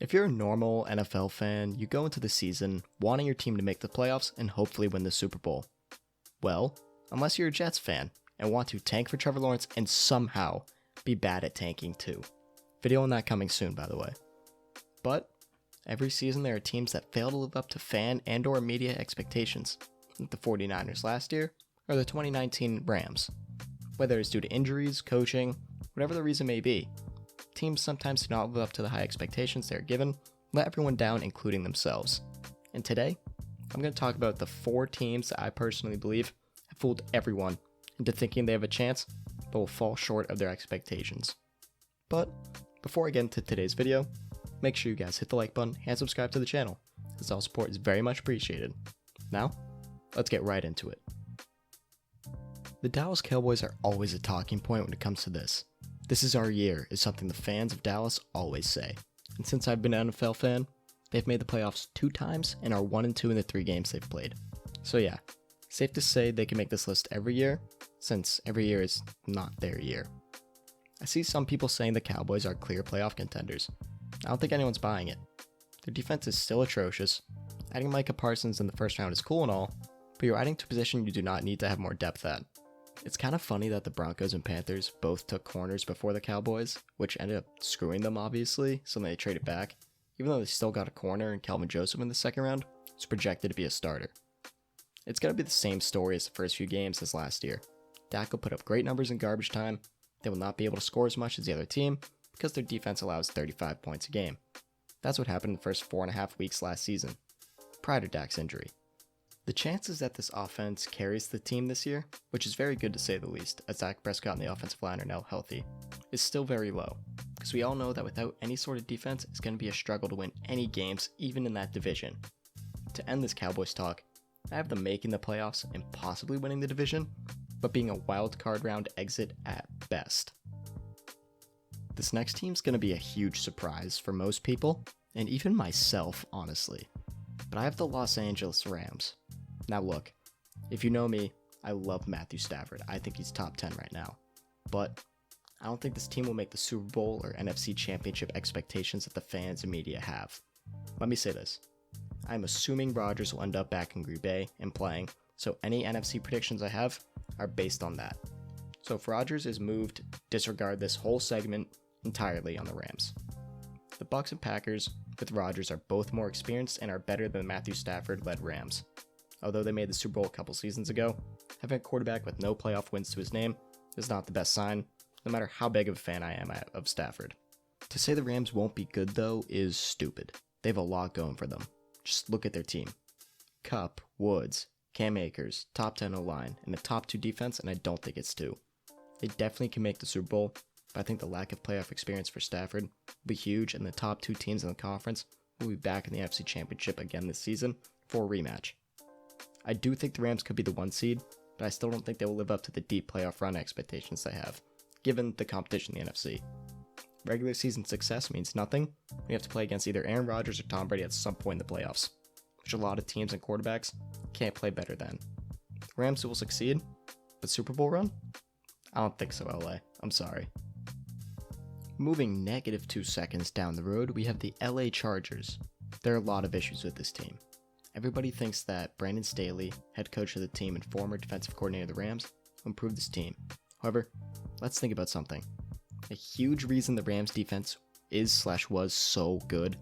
If you're a normal NFL fan, you go into the season wanting your team to make the playoffs and hopefully win the Super Bowl. Well, unless you're a Jets fan and want to tank for Trevor Lawrence and somehow be bad at tanking too. Video on that coming soon, by the way. But every season there are teams that fail to live up to fan and or media expectations, like the 49ers last year or the 2019 Rams. Whether it's due to injuries, coaching, whatever the reason may be, teams sometimes do not live up to the high expectations they are given, let everyone down, including themselves. And today, I'm going to talk about the 4 teams that I personally believe have fooled everyone into thinking they have a chance, but will fall short of their expectations. But before I get into today's video, make sure you guys hit the like button and subscribe to the channel, as all support is very much appreciated. Now, let's get right into it. The Dallas Cowboys are always a talking point when it comes to this. This is our year is something the fans of Dallas always say. And since I've been an NFL fan, they've made the playoffs 2 times and are 1-2 in the 3 games they've played. So yeah, safe to say they can make this list every year, since every year is not their year. I see some people saying the Cowboys are clear playoff contenders. I don't think anyone's buying it. Their defense is still atrocious. Adding Micah Parsons in the first round is cool and all, but you're adding to a position you do not need to have more depth at. It's kind of funny that the Broncos and Panthers both took corners before the Cowboys, which ended up screwing them obviously, so they traded back. Even though they still got a corner and Calvin Joseph in the second round, it's projected to be a starter. It's going to be the same story as the first few games as last year. Dak will put up great numbers in garbage time. They will not be able to score as much as the other team because their defense allows 35 points a game. That's what happened in the first 4.5 weeks last season, prior to Dak's injury. The chances that this offense carries the team this year, which is very good to say the least, as Dak Prescott and the offensive line are now healthy, is still very low, because we all know that without any sort of defense, it's going to be a struggle to win any games, even in that division. To end this Cowboys talk, I have them making the playoffs and possibly winning the division, but being a wild card round exit at best. This next team's going to be a huge surprise for most people, and even myself, honestly. But I have the Los Angeles Rams. Now look, if you know me, I love Matthew Stafford. I think he's top 10 right now. But I don't think this team will make the Super Bowl or NFC Championship expectations that the fans and media have. Let me say this. I'm assuming Rodgers will end up back in Green Bay and playing, so any NFC predictions I have are based on that. So if Rodgers is moved, disregard this whole segment entirely on the Rams. The Bucs and Packers with Rodgers are both more experienced and are better than Matthew Stafford-led Rams. Although they made the Super Bowl a couple seasons ago, having a quarterback with no playoff wins to his name is not the best sign, no matter how big of a fan I am of Stafford. To say the Rams won't be good though is stupid. They have a lot going for them. Just look at their team. Kupp, Woods, Cam Akers, top 10 O-line, and a top 2 defense, and I don't think it's 2. They definitely can make the Super Bowl, but I think the lack of playoff experience for Stafford will be huge, and the top 2 teams in the conference will be back in the NFC Championship again this season for a rematch. I do think the Rams could be the 1 seed, but I still don't think they will live up to the deep playoff run expectations they have, given the competition in the NFC. Regular season success means nothing when you have to play against either Aaron Rodgers or Tom Brady at some point in the playoffs, which a lot of teams and quarterbacks can't play better than. The Rams will succeed, but Super Bowl run? I don't think so, LA. I'm sorry. Moving negative 2 seconds down the road, we have the LA Chargers. There are a lot of issues with this team. Everybody thinks that Brandon Staley, head coach of the team and former defensive coordinator of the Rams, will improve this team. However, let's think about something. A huge reason the Rams defense was so good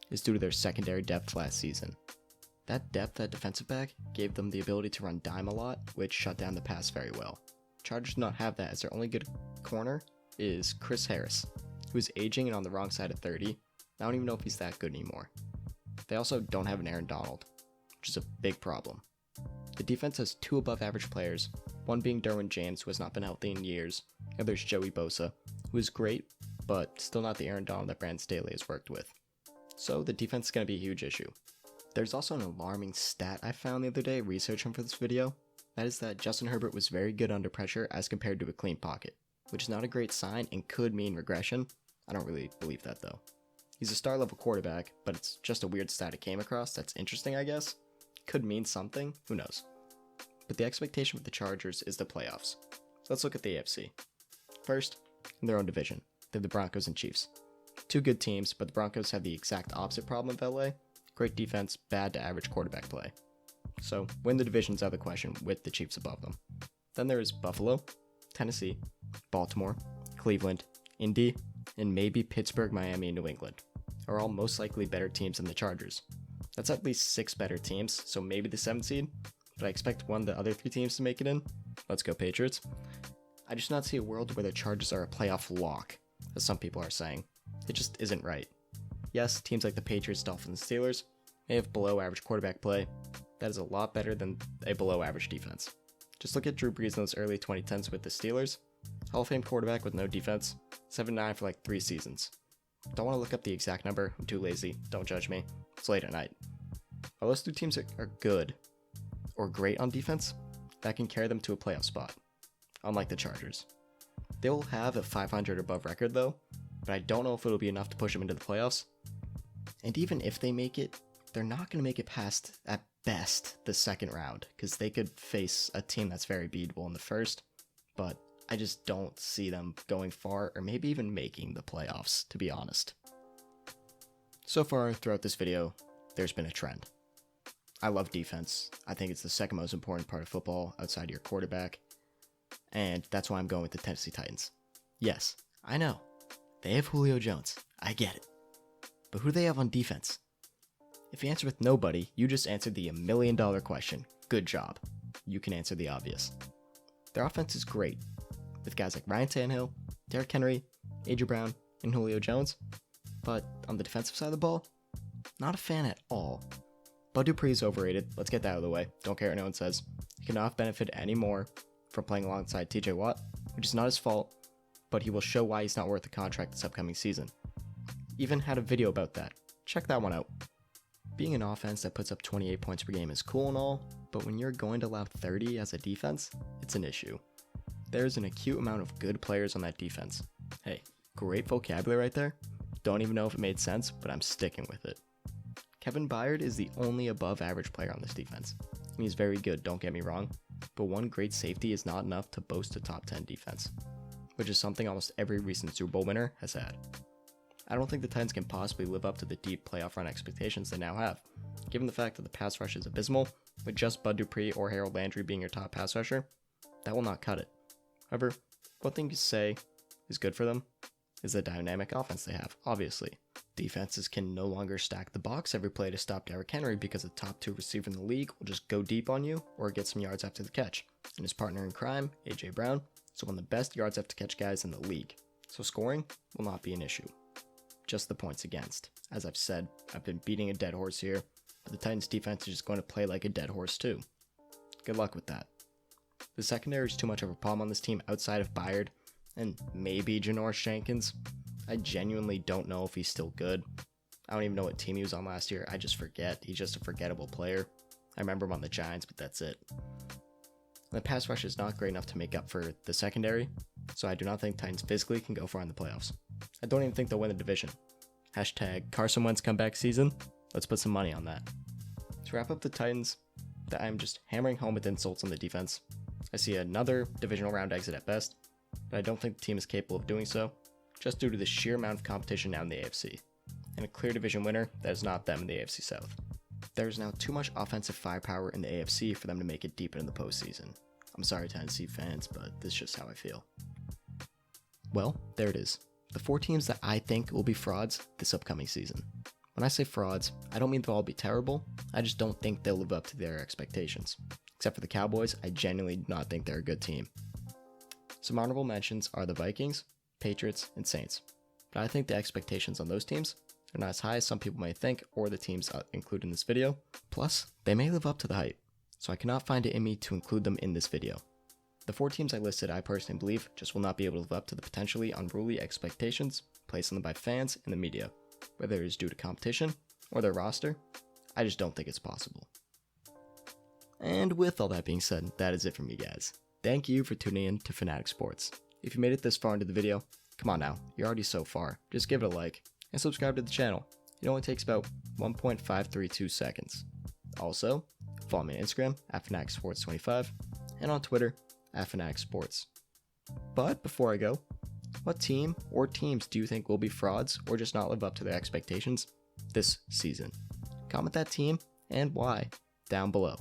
is due to their secondary depth last season. That depth at defensive back gave them the ability to run dime a lot, which shut down the pass very well. Chargers do not have that, as their only good corner is Chris Harris, who is aging and on the wrong side of 30. I don't even know if he's that good anymore. They also don't have an Aaron Donald, which is a big problem. The defense has 2 above average players, one being Derwin James, who has not been healthy in years, the other is Joey Bosa, who is great, but still not the Aaron Donald that Brandon Staley has worked with. So the defense is going to be a huge issue. There's also an alarming stat I found the other day researching for this video. That is that Justin Herbert was very good under pressure as compared to a clean pocket, which is not a great sign and could mean regression. I don't really believe that though. He's a star level quarterback, but it's just a weird stat I came across that's interesting, I guess. Could mean something, who knows. But the expectation for the Chargers is the playoffs. So let's look at the AFC. First, in their own division, they have the Broncos and Chiefs. Two good teams, but the Broncos have the exact opposite problem of LA. Great defense, bad to average quarterback play. So win the division's out of the question with the Chiefs above them. Then there is Buffalo, Tennessee, Baltimore, Cleveland, Indy, and maybe Pittsburgh, Miami, and New England are all most likely better teams than the Chargers. That's at least 6 better teams, so maybe the 7th seed, but I expect one of the other 3 teams to make it in. Let's go Patriots. I just do not see a world where the Chargers are a playoff lock, as some people are saying. It just isn't right. Yes, teams like the Patriots, Dolphins, and Steelers may have below average quarterback play. That is a lot better than a below average defense. Just look at Drew Brees in those early 2010s with the Steelers. Hall of Fame quarterback with no defense, 7-9 for like 3 seasons. Don't want to look up the exact number, I'm too lazy, don't judge me, it's late at night. While those 2 teams are good, or great on defense, that can carry them to a playoff spot, unlike the Chargers. They will have a 500 above record though, but I don't know if it'll be enough to push them into the playoffs. And even if they make it, they're not going to make it past, at best, the second round, because they could face a team that's very beatable in the first, but I just don't see them going far, or maybe even making the playoffs, to be honest. So far, throughout this video, there's been a trend. I love defense. I think it's the second most important part of football outside your quarterback, and that's why I'm going with the Tennessee Titans. Yes, I know, they have Julio Jones, I get it, but who do they have on defense? If you answer with nobody, you just answered the $1 million question. Good job. You can answer the obvious. Their offense is great, with guys like Ryan Tannehill, Derrick Henry, A.J. Brown, and Julio Jones, but on the defensive side of the ball, not a fan at all. Bud Dupree is overrated, let's get that out of the way, don't care what anyone says. He cannot benefit any more from playing alongside TJ Watt, which is not his fault, but he will show why he's not worth the contract this upcoming season. Even had a video about that, check that one out. Being an offense that puts up 28 points per game is cool and all, but when you're going to allow 30 as a defense, it's an issue. There's an acute amount of good players on that defense. Hey, great vocabulary right there. Don't even know if it made sense, but I'm sticking with it. Kevin Byard is the only above average player on this defense. And he's very good, don't get me wrong, but one great safety is not enough to boast a top 10 defense, which is something almost every recent Super Bowl winner has had. I don't think the Titans can possibly live up to the deep playoff run expectations they now have, given the fact that the pass rush is abysmal, with just Bud Dupree or Harold Landry being your top pass rusher. That will not cut it. However, one thing you say is good for them is the dynamic offense they have, obviously. Defenses can no longer stack the box every play to stop Derrick Henry because the top 2 receiver in the league will just go deep on you or get some yards after the catch. And his partner in crime, A.J. Brown, is one of the best yards after catch guys in the league, so scoring will not be an issue. Just the points against. As I've said, I've been beating a dead horse here, but the Titans defense is just going to play like a dead horse too. Good luck with that. The secondary is too much of a problem on this team outside of Byard, and maybe Janoris Jenkins. I genuinely don't know if he's still good. I don't even know what team he was on last year, I just forget. He's just a forgettable player. I remember him on the Giants, but that's it. The pass rush is not great enough to make up for the secondary, so I do not think Titans physically can go far in the playoffs. I don't even think they'll win the division. Hashtag Carson Wentz comeback season. Let's put some money on that. To wrap up the Titans, I'm just hammering home with insults on the defense. I see another divisional round exit at best, but I don't think the team is capable of doing so, just due to the sheer amount of competition now in the AFC, and a clear division winner that is not them in the AFC South. There is now too much offensive firepower in the AFC for them to make it deep into the postseason. I'm sorry, Tennessee fans, but this is just how I feel. Well, there it is. The 4 teams that I think will be frauds this upcoming season. When I say frauds, I don't mean they'll all be terrible, I just don't think they'll live up to their expectations. Except for the Cowboys, I genuinely do not think they're a good team. Some honorable mentions are the Vikings, Patriots, and Saints, but I think the expectations on those teams are not as high as some people may think or the teams included in this video. Plus, they may live up to the hype, so I cannot find it in me to include them in this video. The 4 teams I listed I personally believe just will not be able to live up to the potentially unruly expectations placed on them by fans and the media, whether it is due to competition or their roster. I just don't think it's possible. And with all that being said, that is it from me, guys. Thank you for tuning in to Fanatic Sports. If you made it this far into the video, come on now, you're already so far, just give it a like, and subscribe to the channel. It only takes about 1.532 seconds. Also, follow me on Instagram at FanaticSports25, and on Twitter at FanaticSports. But before I go, What team or teams do you think will be frauds or just not live up to their expectations this season? Comment that team and why down below.